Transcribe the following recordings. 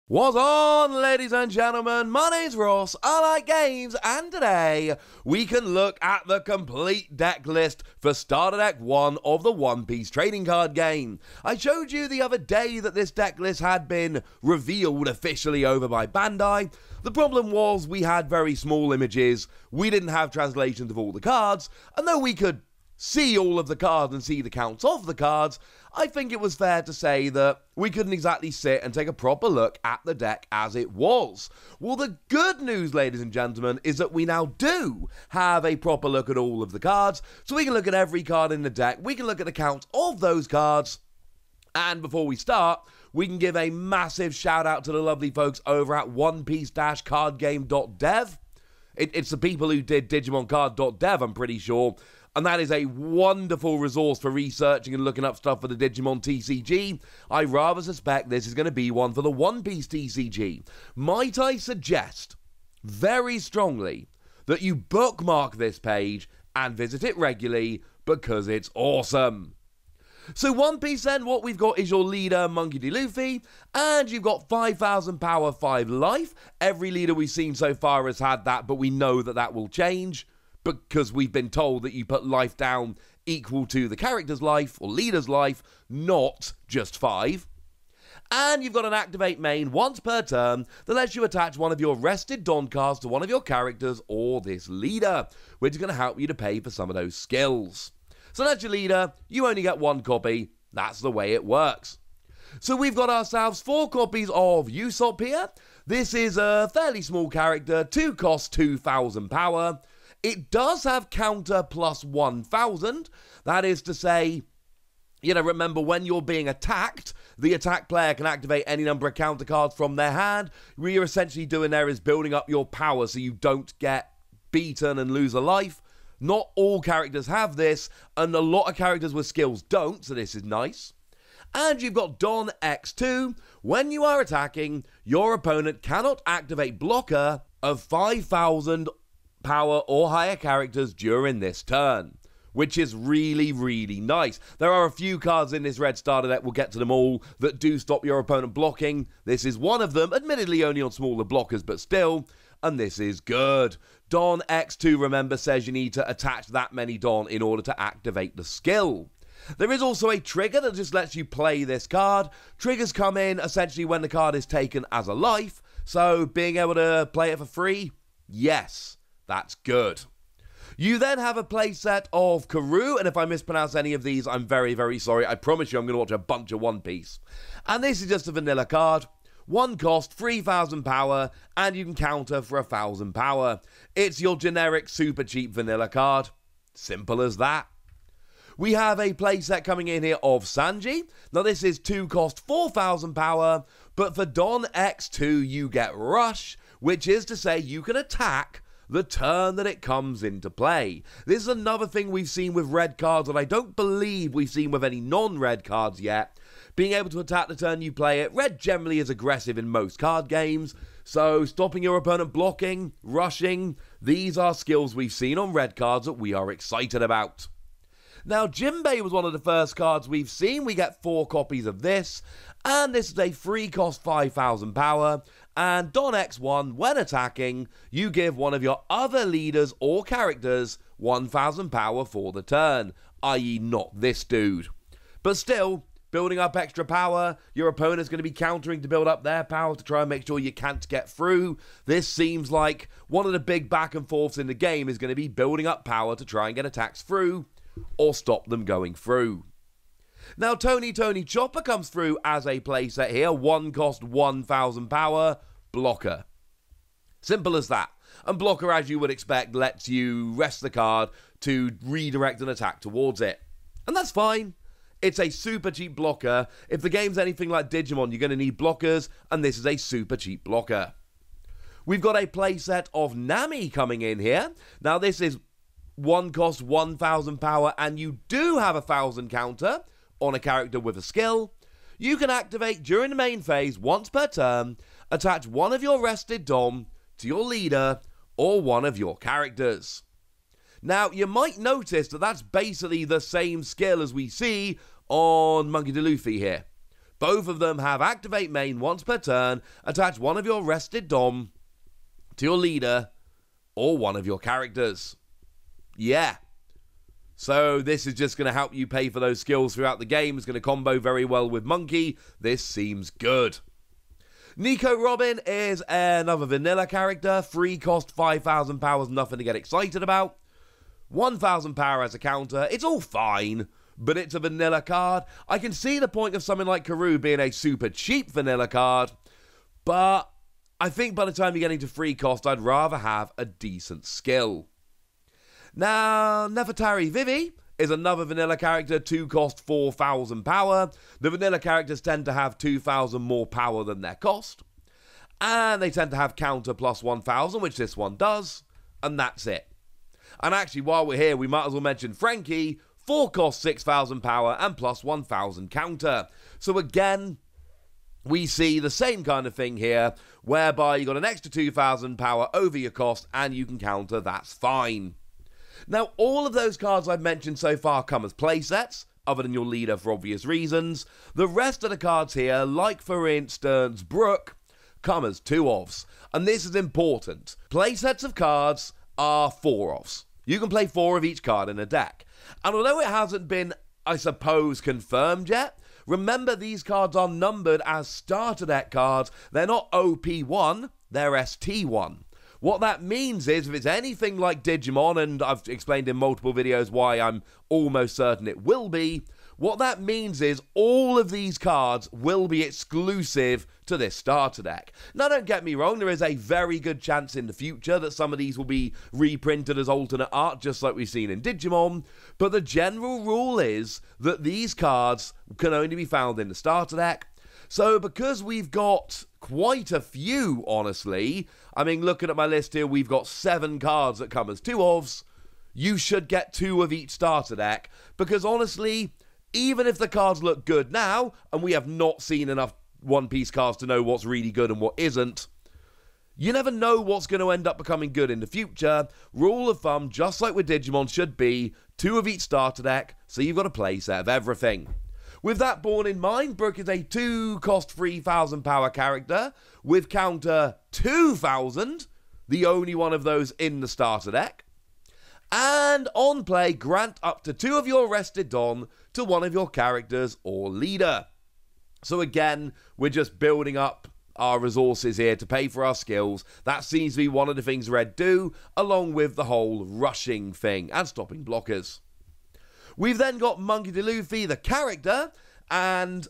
What's on, ladies and gentlemen? My name's Ross, I like games, and today we can look at the complete deck list for Starter Deck 1 of the One Piece trading card game. I showed you the other day that this deck list had been revealed officially over by Bandai. The problem was we had very small images, we didn't have translations of all the cards, and though we could see all of the cards and see the counts of the cards, I think it was fair to say that we couldn't exactly sit and take a proper look at the deck as it was. Well, the good news, ladies and gentlemen, is that we now do have a proper look at all of the cards, so we can look at every card in the deck, we can look at the counts of those cards, and before we start, we can give a massive shout out to the lovely folks over at onepiece-cardgame.dev. It's the people who did Digimon Card Dev, I'm pretty sure. And that is a wonderful resource for researching and looking up stuff for the Digimon TCG. I rather suspect this is going to be one for the One Piece TCG. Might I suggest, very strongly, that you bookmark this page and visit it regularly because it's awesome. So One Piece then, what we've got is your leader, Monkey D. Luffy, and you've got 5,000 power, 5 life. Every leader we've seen so far has had that, but we know that that will change, because we've been told that you put life down equal to the character's life, or leader's life, not just 5. And you've got an activate main once per turn that lets you attach one of your rested Don cards to one of your characters or this leader, which is going to help you to pay for some of those skills. So that's your leader, you only get 1 copy, that's the way it works. So we've got ourselves 4 copies of Usopia. This is a fairly small character, 2 cost 2,000 power. It does have counter plus 1,000, that is to say, remember when you're being attacked, the attack player can activate any number of counter cards from their hand. What you're essentially doing there is building up your power so you don't get beaten and lose a life. Not all characters have this, and a lot of characters with skills don't, so this is nice. And you've got Don X2. When you are attacking, your opponent cannot activate blocker of 5,000 power or higher characters during this turn, which is really, really nice. There are a few cards in this red starter deck, we'll get to them all, that do stop your opponent blocking. This is one of them, admittedly only on smaller blockers, but still, and this is good. Don X2, remember, says you need to attach that many Don in order to activate the skill. There is also a trigger that just lets you play this card. Triggers come in essentially when the card is taken as a life, so being able to play it for free, yes. That's good. You then have a playset of Karoo, and if I mispronounce any of these, I'm very, very sorry. I promise you I'm going to watch a bunch of One Piece. And this is just a vanilla card. 1 cost, 3,000 power, and you can counter for 1,000 power. It's your generic super cheap vanilla card. Simple as that. We have a playset coming in here of Sanji. Now this is 2 cost, 4,000 power, but for Don X2 you get Rush, which is to say you can attack the turn that it comes into play. This is another thing we've seen with red cards that I don't believe we've seen with any non-red cards yet. Being able to attack the turn you play it. Red generally is aggressive in most card games, so stopping your opponent blocking, rushing, these are skills we've seen on red cards that we are excited about. Now, Jimbei was one of the first cards we've seen. We get 4 copies of this, and this is a free cost 5,000 power, and Don X1, when attacking, you give one of your other leaders or characters 1,000 power for the turn, i.e. not this dude. But still, building up extra power, your opponent's going to be countering to build up their power to try and make sure you can't get through. This seems like one of the big back and forths in the game is going to be building up power to try and get attacks through, or stop them going through. Now, Tony Chopper comes through as a playset here. 1 cost, 1,000 power, blocker. Simple as that. And blocker, as you would expect, lets you rest the card to redirect an attack towards it. And that's fine. It's a super cheap blocker. If the game's anything like Digimon, you're going to need blockers, and this is a super cheap blocker. We've got a playset of Nami coming in here. Now, this is 1 cost, 1,000 power, and you do have 1,000 counter on a character with a skill. You can activate during the main phase once per turn, attach one of your rested Dom to your leader or one of your characters. Now, you might notice that that's basically the same skill as we see on Monkey D. Luffy here. Both of them have activate main once per turn, attach one of your rested Dom to your leader or one of your characters. Yeah. So this is just going to help you pay for those skills throughout the game. It's going to combo very well with Monkey. This seems good. Nico Robin is another vanilla character. Free cost 5,000 power is nothing to get excited about. 1,000 power as a counter. It's all fine, but it's a vanilla card. I can see the point of something like Karoo being a super cheap vanilla card, but I think by the time you get into free cost, I'd rather have a decent skill. Now, Nefertari Vivi is another vanilla character, 2 cost 4,000 power. The vanilla characters tend to have 2,000 more power than their cost. And they tend to have counter plus 1,000, which this one does. And that's it. And actually, while we're here, we might as well mention Frankie, 4 cost 6,000 power and plus 1,000 counter. So again, we see the same kind of thing here, whereby you got an extra 2,000 power over your cost and you can counter, that's fine. Now, all of those cards I've mentioned so far come as playsets, other than your leader for obvious reasons. The rest of the cards here, like for instance Brooke, come as 2-ofs. And this is important. Playsets of cards are 4-ofs. You can play 4 of each card in a deck. And although it hasn't been, I suppose, confirmed yet, remember these cards are numbered as starter deck cards. They're not OP1, they're ST-01. What that means is, if it's anything like Digimon, and I've explained in multiple videos why I'm almost certain it will be, what that means is all of these cards will be exclusive to this starter deck. Now, don't get me wrong, there is a very good chance in the future that some of these will be reprinted as alternate art, just like we've seen in Digimon, but the general rule is that these cards can only be found in the starter deck. So because we've got quite a few, honestly, I mean, looking at my list here, we've got 7 cards that come as 2-ofs. You should get 2 of each starter deck, because honestly, even if the cards look good now, and we have not seen enough One Piece cards to know what's really good and what isn't, you never know what's going to end up becoming good in the future. Rule of thumb, just like with Digimon, should be 2 of each starter deck, so you've got a playset of everything. With that borne in mind, Brooke is a 2 cost 3,000 power character with counter 2,000, the only one of those in the starter deck. And on play, grant up to 2 of your rested Don to one of your characters or leader. So again, we're just building up our resources here to pay for our skills. That seems to be one of the things Red do, along with the whole rushing thing and stopping blockers. We've then got Monkey D. Luffy, the character, and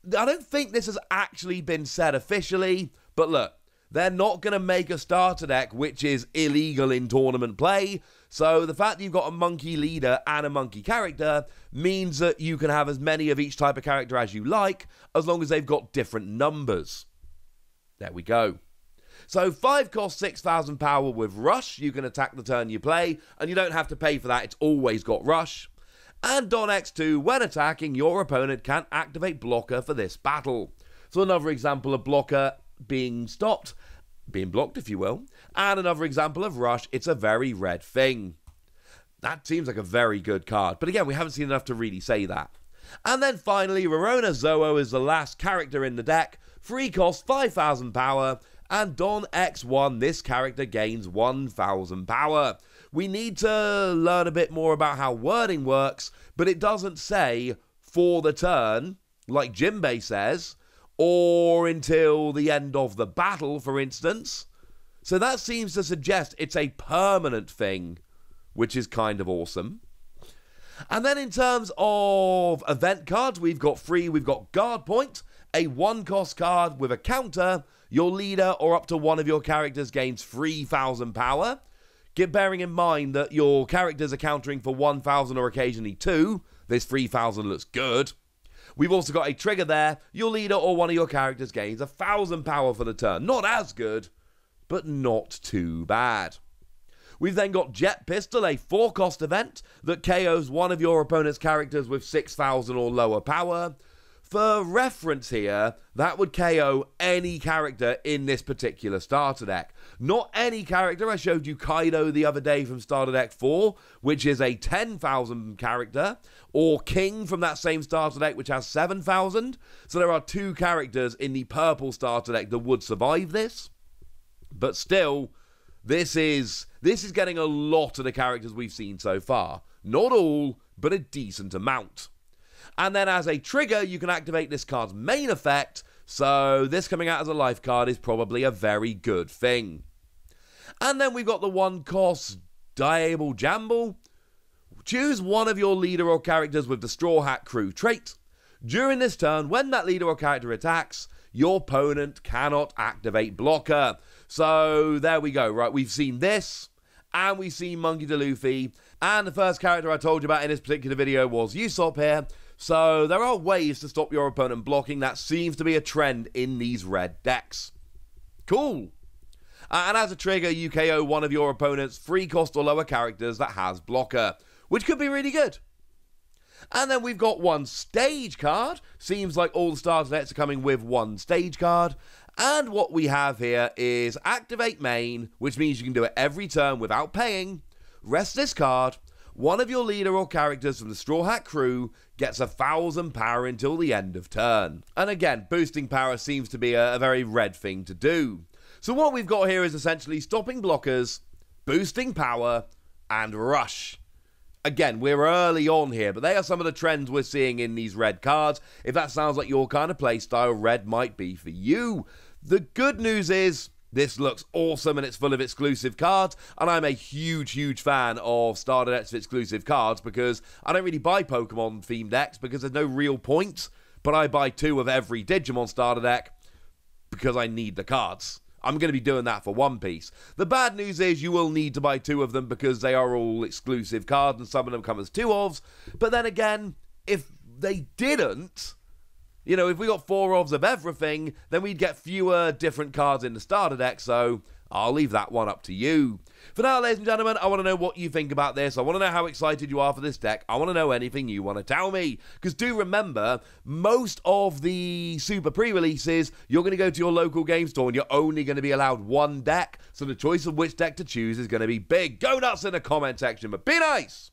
I don't think this has actually been said officially, but look, they're not going to make a starter deck which is illegal in tournament play, so the fact that you've got a monkey leader and a monkey character means that you can have as many of each type of character as you like, as long as they've got different numbers. There we go. So 5 cost 6,000 power with Rush, you can attack the turn you play, and you don't have to pay for that, it's always got Rush. And Don X2, when attacking, your opponent can't activate blocker for this battle. So another example of blocker being stopped, being blocked if you will, and another example of Rush, it's a very red thing. That seems like a very good card, but again, we haven't seen enough to really say that. And then finally, Rona Zoho is the last character in the deck, 3 cost 5,000 power, and Don X1, this character gains 1,000 power. We need to learn a bit more about how wording works, but it doesn't say for the turn, like Jimbei says, or until the end of the battle, for instance. So that seems to suggest it's a permanent thing, which is kind of awesome. And then in terms of event cards, we've got 3. We've got Guard Point, a 1-cost card with a counter. Your leader or up to one of your characters gains 3,000 power. Bearing in mind that your characters are countering for 1,000 or occasionally 2. This 3,000 looks good. We've also got a trigger there. Your leader or one of your characters gains 1,000 power for the turn. Not as good, but not too bad. We've then got Jet Pistol, a 4-cost event that KOs one of your opponent's characters with 6,000 or lower power. For reference here, that would KO any character in this particular starter deck. Not any character. I showed you Kaido the other day from starter deck 4, which is a 10,000 character, or King from that same starter deck, which has 7,000. So there are 2 characters in the purple starter deck that would survive this. But still, this is getting a lot of the characters we've seen so far. Not all, but a decent amount. And then as a trigger, you can activate this card's main effect, so this coming out as a life card is probably a very good thing. And then we've got the 1-cost Diable Jamble. Choose one of your leader or characters with the Straw Hat Crew trait. During this turn, when that leader or character attacks, your opponent cannot activate blocker. So there we go, right? We've seen this, and we've seen Monkey D. Luffy, and the first character I told you about in this particular video was Usopia. So there are ways to stop your opponent blocking. That seems to be a trend in these red decks. Cool. And as a trigger, you KO one of your opponent's 3-cost or lower characters that has blocker, which could be really good. And then we've got 1 stage card. Seems like all the starter decks are coming with 1 stage card. And what we have here is activate main, which means you can do it every turn without paying. Rest this card. One of your leader or characters from the Straw Hat Crew gets 1,000 power until the end of turn. And again, boosting power seems to be a very red thing to do. So what we've got here is essentially stopping blockers, boosting power, and rush. Again, we're early on here, but they are some of the trends we're seeing in these red cards. If that sounds like your kind of playstyle, red might be for you. The good news is, this looks awesome and it's full of exclusive cards, and I'm a huge fan of starter decks with exclusive cards because I don't really buy Pokemon themed decks because there's no real point, but I buy 2 of every Digimon starter deck because I need the cards. I'm going to be doing that for One Piece. The bad news is you will need to buy 2 of them because they are all exclusive cards and some of them come as 2-ofs, but then again, if they didn't, you know, if we got 4-ofs of everything, then we'd get fewer different cards in the starter deck, so I'll leave that one up to you. For now, ladies and gentlemen, I want to know what you think about this. I want to know how excited you are for this deck. I want to know anything you want to tell me. Because do remember, most of the super pre-releases, you're going to go to your local game store and you're only going to be allowed 1 deck. So the choice of which deck to choose is going to be big. Go nuts in the comment section, but be nice!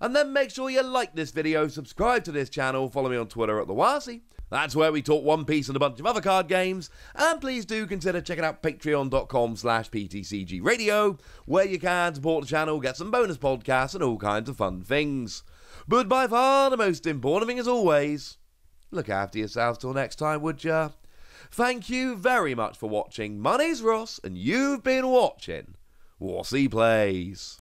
And then make sure you like this video, subscribe to this channel, follow me on Twitter at TheWasi. That's where we talk One Piece and a bunch of other card games. And please do consider checking out patreon.com/PTCG Radio, where you can support the channel, get some bonus podcasts, and all kinds of fun things. But by far the most important thing, as always, look after yourselves till next time, would ya? Thank you very much for watching. My name's Ross, and you've been watching Wasi Plays.